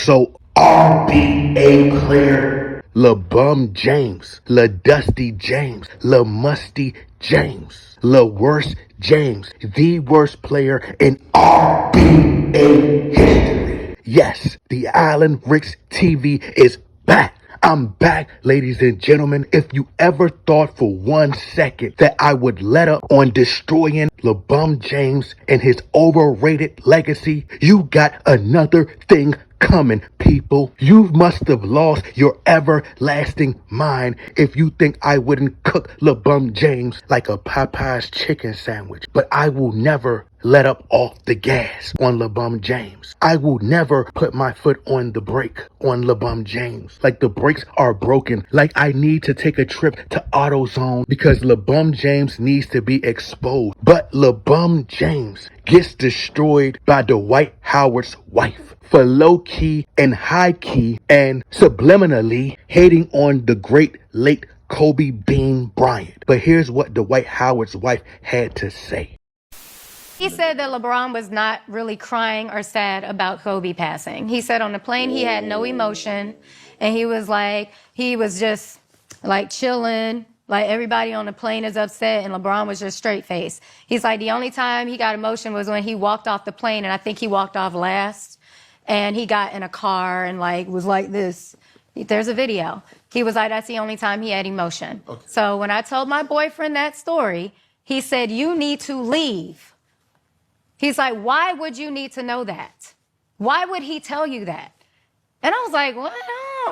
So RBA player LeBron James, La Dusty James, La Musty James, La Worst James, the worst player in RBA history. Yes, the Island Ricks TV is back. I'm back, ladies and gentlemen. If you ever thought for 1 second that I would let up on destroying LeBron James and his overrated legacy, you got another thing coming, people. You must have lost your everlasting mind if you think I wouldn't cook LeBron James like a Popeye's chicken sandwich. But I will never let up off the gas on LeBron James. I will never put my foot on the brake on LeBron James. Like the brakes are broken. Like I need to take a trip to AutoZone because LeBron James needs to be exposed. But LeBron James gets destroyed by Dwight Howard's wife for low-key and high-key and subliminally hating on the great late Kobe Bean Bryant. But here's what Dwight Howard's wife had to say. He said that LeBron was not really crying or sad about Kobe passing. He said on the plane he had no emotion, and he was just like chilling, like everybody on the plane is upset, and LeBron was just straight face. He's like, the only time he got emotion was when he walked off the plane, and I think he walked off last, and he got in a car and like was like this. There's a video. He was like, that's the only time he had emotion. Okay. So when I told my boyfriend that story, he said, you need to leave. He's like, why would you need to know that? Why would he tell you that? And I was like, what?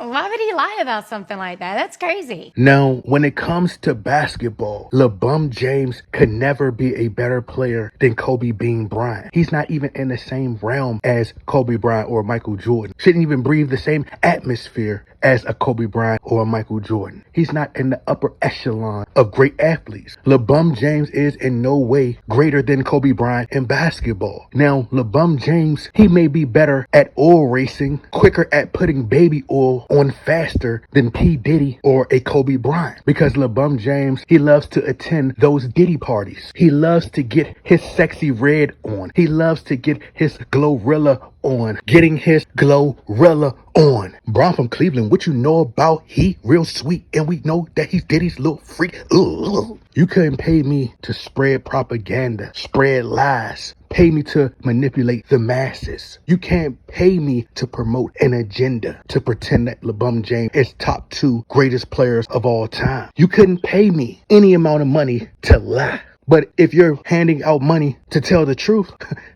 Why would he lie about something like that? That's crazy. Now, when it comes to basketball, LeBron James could never be a better player than Kobe Bean Bryant. He's not even in the same realm as Kobe Bryant or Michael Jordan. Shouldn't even breathe the same atmosphere as a Kobe Bryant or a Michael Jordan. He's not in the upper echelon of great athletes. LeBron James is in no way greater than Kobe Bryant in basketball. Now, LeBron James, he may be better at oil racing, quicker at putting baby oil on faster than P. Diddy or a Kobe Bryant, because LeBron James, he loves to attend those Diddy parties. He loves to get his sexy red on. He loves to get his Glorilla on. Getting his Glorilla on. Bron from Cleveland, what you know about he real sweet, and we know that he's Diddy's little freak. Ugh. You couldn't pay me to spread propaganda, spread lies, pay me to manipulate the masses. You can't pay me to promote an agenda, to pretend that LeBron James is top 2 greatest players of all time. You couldn't pay me any amount of money to lie. But if you're handing out money to tell the truth,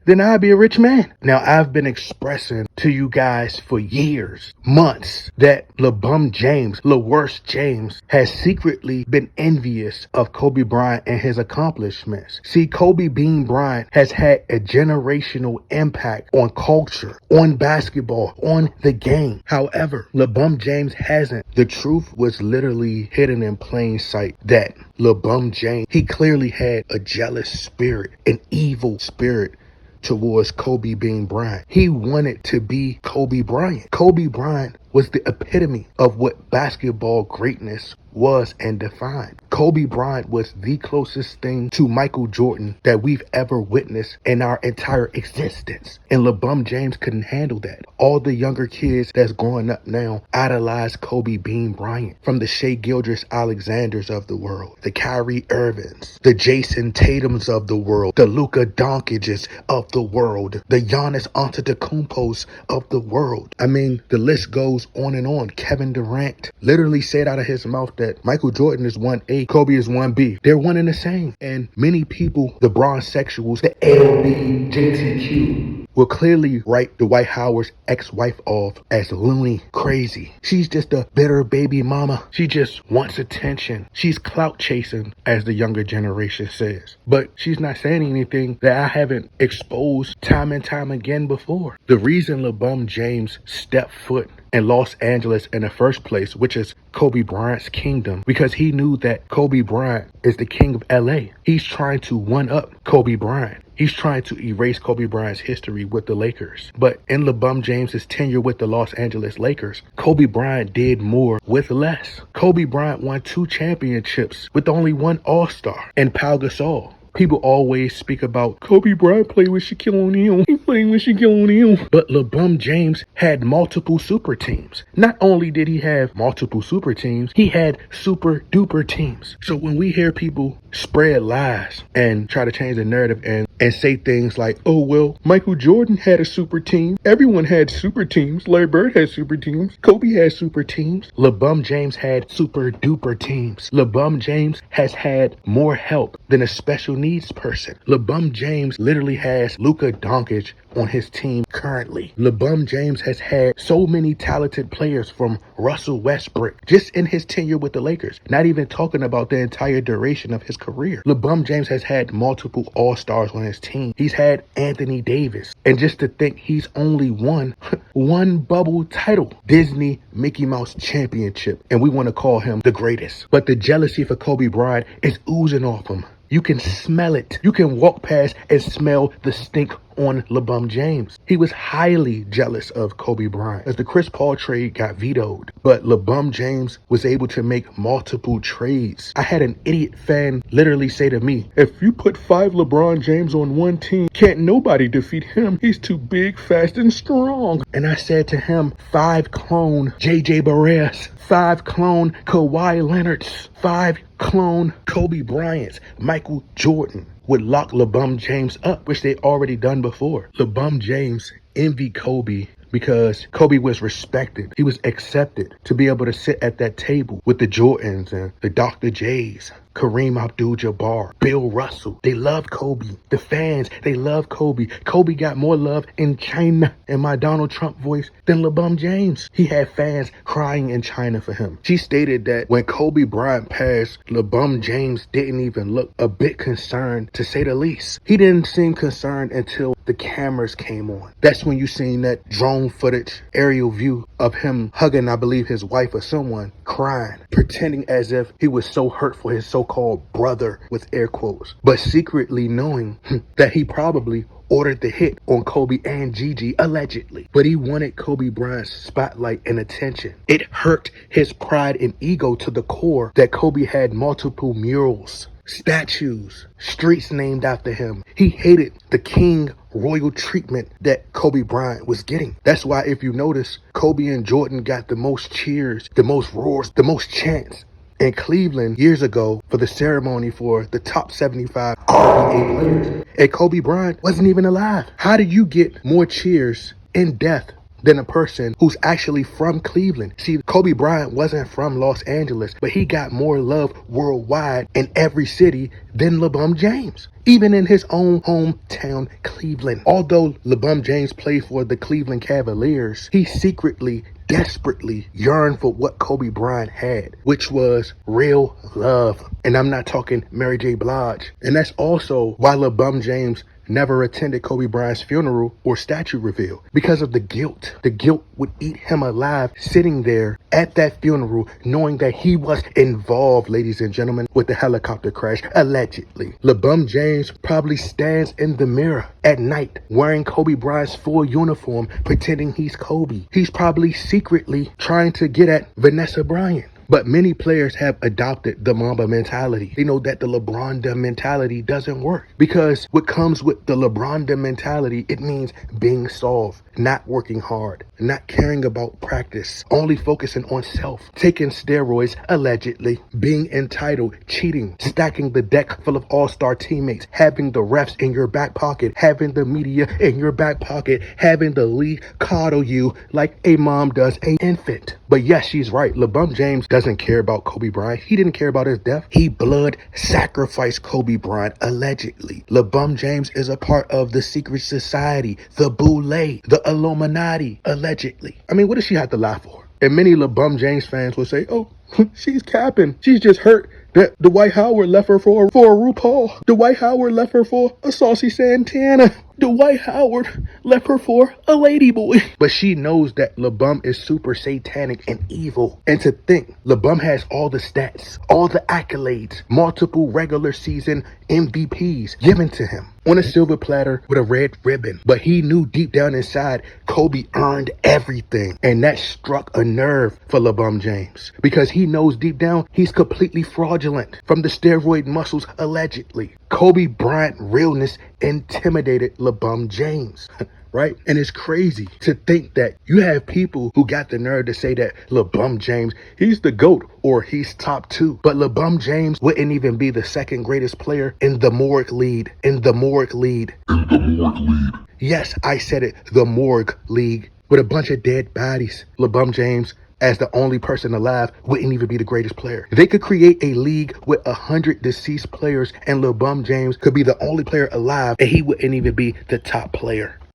then I'd be a rich man. Now, I've been expressing to you guys for years, months, that LeBron James, LeWorst James, has secretly been envious of Kobe Bryant and his accomplishments. See, Kobe Bean Bryant has had a generational impact on culture, on basketball, on the game. However, LeBron James hasn't. The truth was literally hidden in plain sight that LeBron James, he clearly had a jealous spirit, an evil spirit towards Kobe Bean Bryant. He wanted to be Kobe Bryant. Kobe Bryant was the epitome of what basketball greatness was and defined. Kobe Bryant was the closest thing to Michael Jordan that we've ever witnessed in our entire existence. And LeBron James couldn't handle that. All the younger kids that's growing up now idolize Kobe Bean Bryant, from the Shai Gilgeous-Alexanders of the world, the Kyrie Irvins, the Jason Tatums of the world, the Luka Dončićes of the world, the Giannis Antetokounmpos of the world. I mean, the list goes on and on. Kevin Durant literally said out of his mouth that Michael Jordan is 1A, Kobe is 1B. They're one and the same. And many people, the bronzexuals, the LBGTQ, will clearly write Dwight Howard's ex-wife off as loony crazy. She's just a bitter baby mama. She just wants attention. She's clout chasing, as the younger generation says. But she's not saying anything that I haven't exposed time and time again before. The reason LeBron James stepped foot in Los Angeles in the first place, which is Kobe Bryant's kingdom, because he knew that Kobe Bryant is the king of LA. He's trying to one-up Kobe Bryant. He's trying to erase Kobe Bryant's history with the Lakers. But in LeBron James's tenure with the Los Angeles Lakers, Kobe Bryant did more with less. Kobe Bryant won 2 championships with only 1 All-Star and Pau Gasol. People always speak about Kobe Bryant played with Shaquille O'Neal. He played with Shaquille O'Neal. But LeBron James had multiple super teams. Not only did he have multiple super teams, he had super duper teams. So when we hear people spread lies and try to change the narrative and say things like, oh, well, Michael Jordan had a super team. Everyone had super teams. Larry Bird had super teams. Kobe had super teams. LeBron James had super duper teams. LeBron James has had more help than a special needs person. LeBron James literally has Luka Doncic on his team currently. LeBron James has had so many talented players from Russell Westbrook just in his tenure with the Lakers, not even talking about the entire duration of his career. LeBron James has had multiple all-stars on his team. He's had Anthony Davis. And just to think he's only won one bubble title, Disney Mickey Mouse Championship, and we want to call him the greatest. But the jealousy for Kobe Bryant is oozing off him. You can smell it. You can walk past and smell the stink on LeBron James. He was highly jealous of Kobe Bryant as the Chris Paul trade got vetoed. But LeBron James was able to make multiple trades. I had an idiot fan literally say to me, if you put 5 LeBron James on one team, can't nobody defeat him. He's too big, fast, and strong. And I said to him, 5 clone JJ Barea, 5 clone Kawhi Leonard's, 5 clone Kobe Bryant's, Michael Jordan would lock LeBron James up, which they already done before. LeBron James envied Kobe because Kobe was respected. He was accepted to be able to sit at that table with the Jordans and the Dr. J's, Kareem Abdul-Jabbar, Bill Russell. They love Kobe. The fans, they love Kobe. Kobe got more love in China, in my Donald Trump voice, than LeBron James. He had fans crying in China for him. She stated that when Kobe Bryant passed, LeBron James didn't even look a bit concerned, to say the least. He didn't seem concerned until the cameras came on. That's when you seen that drone footage, aerial view of him hugging, I believe, his wife or someone, crying, pretending as if he was so hurt for his so-called brother, with air quotes, but secretly knowing that he probably ordered the hit on Kobe and Gigi, allegedly. But he wanted Kobe Bryant's spotlight and attention. It hurt his pride and ego to the core that Kobe had multiple murals, statues, streets named after him. He hated the king royal treatment that Kobe Bryant was getting. That's why, if you notice, Kobe and Jordan got the most cheers, the most roars, the most chants in Cleveland years ago for the ceremony for the top 75 NBA players. And Kobe Bryant wasn't even alive. How do you get more cheers in death than a person who's actually from Cleveland? See, Kobe Bryant wasn't from Los Angeles, but he got more love worldwide in every city than LeBron James, even in his own hometown, Cleveland. Although LeBron James played for the Cleveland Cavaliers, he secretly, desperately yearned for what Kobe Bryant had, which was real love. And I'm not talking Mary J. Blige. And that's also why LeBron James never attended Kobe Bryant's funeral or statue reveal, because of the guilt. The guilt would eat him alive, sitting there at that funeral, knowing that he was involved, ladies and gentlemen, with the helicopter crash, allegedly. LeBron James probably stands in the mirror at night, wearing Kobe Bryant's full uniform, pretending he's Kobe. He's probably secretly trying to get at Vanessa Bryant. But many players have adopted the Mamba mentality. They know that the LeBron mentality doesn't work, because what comes with the LeBron mentality, it means being soft, not working hard, not caring about practice, only focusing on self, taking steroids, allegedly, being entitled, cheating, stacking the deck full of all-star teammates, having the refs in your back pocket, having the media in your back pocket, having the league coddle you like a mom does an infant. But yes, she's right. LeBron James doesn't care about Kobe Bryant. He didn't care about his death. He blood sacrificed Kobe Bryant, allegedly. LeBron James is a part of the secret society, the Boule, the Illuminati, allegedly. I mean, what does she have to lie for? And many LeBron James fans will say, oh, she's capping. She's just hurt that Dwight Howard left her for a RuPaul. Dwight Howard left her for a Saucy Santana. Dwight Howard left her for a lady boy. But she knows that LeBum is super satanic and evil. And to think, LeBum has all the stats, all the accolades, multiple regular season MVPs given to him on a silver platter with a red ribbon. But he knew deep down inside Kobe earned everything. And that struck a nerve for LeBron James. Because he knows deep down he's completely fraudulent from the steroid muscles allegedly. Kobe Bryant realness intimidated LeBron James. Right? And it's crazy to think that you have people who got the nerve to say that LeBron James, he's the GOAT or he's top 2. But LeBron James wouldn't even be the second greatest player in the morgue lead. In the morgue lead. Yes, I said it. The morgue league. With a bunch of dead bodies. LeBron James, as the only person alive, wouldn't even be the greatest player. They could create a league with 100 deceased players and LeBron James could be the only player alive and he wouldn't even be the top player.